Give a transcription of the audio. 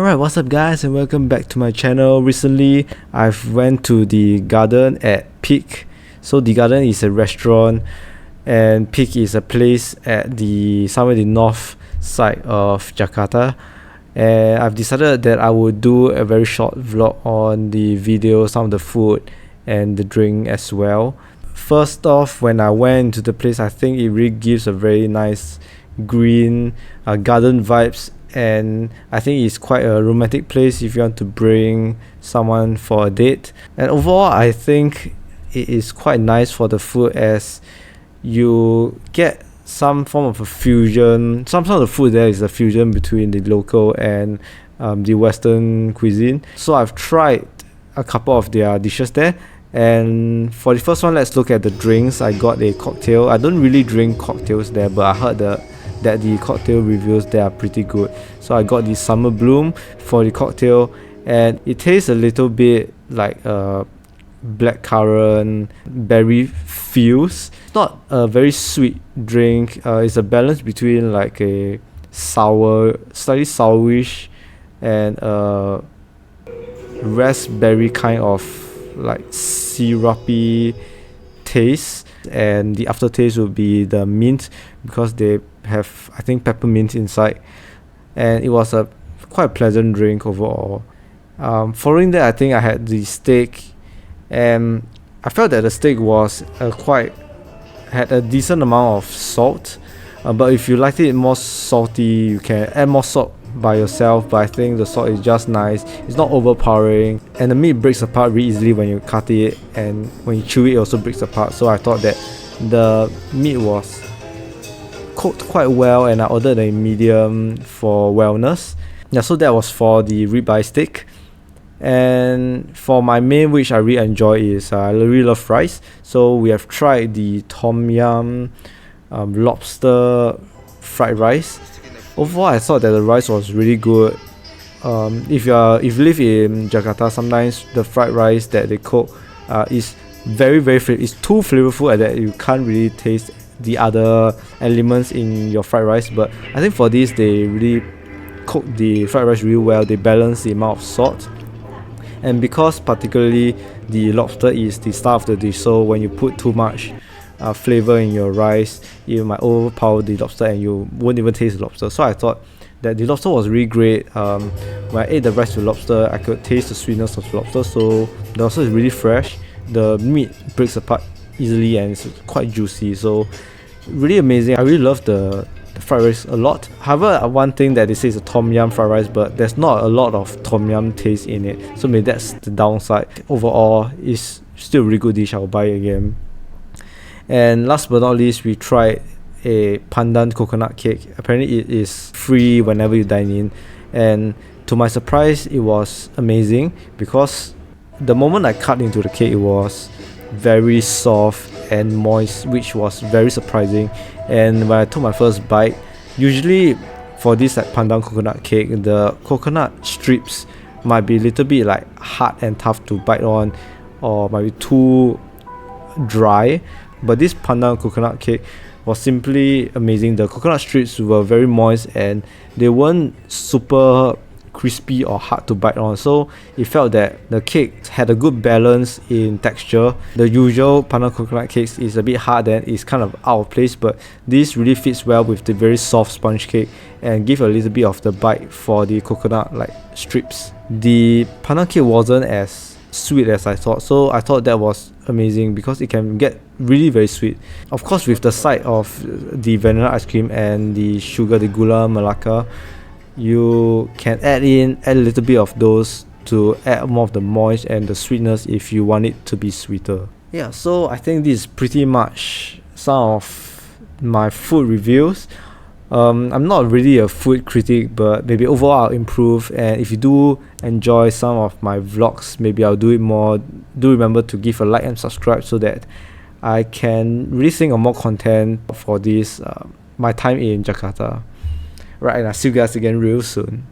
Alright, what's up guys and welcome back to my channel. Recently I've went to the garden at Peak. So the garden is a restaurant and Peak is a place at somewhere in the north side of Jakarta, and I've decided that I would do a very short vlog on the video, some of the food and the drink as well. First off, when I went to the place, I think it really gives a very nice green garden vibes, and I think it's quite a romantic place if you want to bring someone for a date. And overall I think it is quite nice for the food, as you get some form of a fusion. Some of the food there is a fusion between the local and the Western cuisine. So I've tried a couple of their dishes there, and for the first one, let's look at the drinks. I got a cocktail. I don't really drink cocktails there, but I heard that the cocktail reviews there are pretty good. So I got the summer bloom for the cocktail, and it tastes a little bit like blackcurrant berry feels. It's not a very sweet drink. It's a balance between like a sour, slightly sourish, and raspberry kind of like syrupy taste, and the aftertaste would be the mint, because they have, I think, peppermint inside, and it was a quite pleasant drink overall. Following that, I think I had the steak, and I felt that the steak was had a decent amount of salt, but if you like it more salty, you can add more salt by yourself, but I think the salt is just nice. It's not overpowering, and the meat breaks apart really easily when you cut it, and when you chew it, it also breaks apart. So I thought that the meat was cooked quite well, and I ordered a medium for wellness. Yeah, so that was for the ribeye steak. And for my main, which I really enjoy, is I really love fries. So we have tried the tom yum lobster fried rice. Overall, I thought that the rice was really good. If you live in Jakarta, sometimes the fried rice that they cook is very it's too flavorful that you can't really taste the other elements in your fried rice. But I think for this, they really cook the fried rice really well. They balance the amount of salt, and because particularly the lobster is the star of the dish, so when you put too much flavor in your rice, it might overpower the lobster and you won't even taste the lobster. So I thought that the lobster was really great. When I ate the rice with lobster, I could taste the sweetness of the lobster, so the lobster is really fresh. The meat breaks apart easily and it's quite juicy, so really amazing. I really love the fried rice a lot. However, one thing that they say is a tom yum fried rice, but there's not a lot of tom yum taste in it, so maybe that's the downside. Overall, it's still a really good dish. I'll buy it again. And last but not least, we tried a Pandan Coconut cake. Apparently it is free whenever you dine in, and to my surprise, it was amazing, because the moment I cut into the cake, it was very soft and moist, which was very surprising. And when I took my first bite, usually for this like Pandan Coconut cake, the coconut strips might be a little bit like hard and tough to bite on, or might be too dry. But this Pandan Coconut cake was simply amazing. The coconut strips were very moist and they weren't super crispy or hard to bite on, so it felt that the cake had a good balance in texture. The usual Pandan Coconut cakes is a bit hard and it's kind of out of place, but this really fits well with the very soft sponge cake and give a little bit of the bite for the coconut like strips. The Pandan cake wasn't as sweet as I thought, so I thought that was amazing, because it can get really very sweet. Of course, with the side of the vanilla ice cream and the sugar, the gula melaka, you can add a little bit of those to add more of the moist and the sweetness if you want it to be sweeter. Yeah, so I think this is pretty much some of my food reviews. I'm not really a food critic, but maybe overall I'll improve, and if you do enjoy some of my vlogs, maybe I'll do it more. Do remember to give a like and subscribe so that I can really think of more content for this my time in Jakarta. Right, and I'll see you guys again real soon.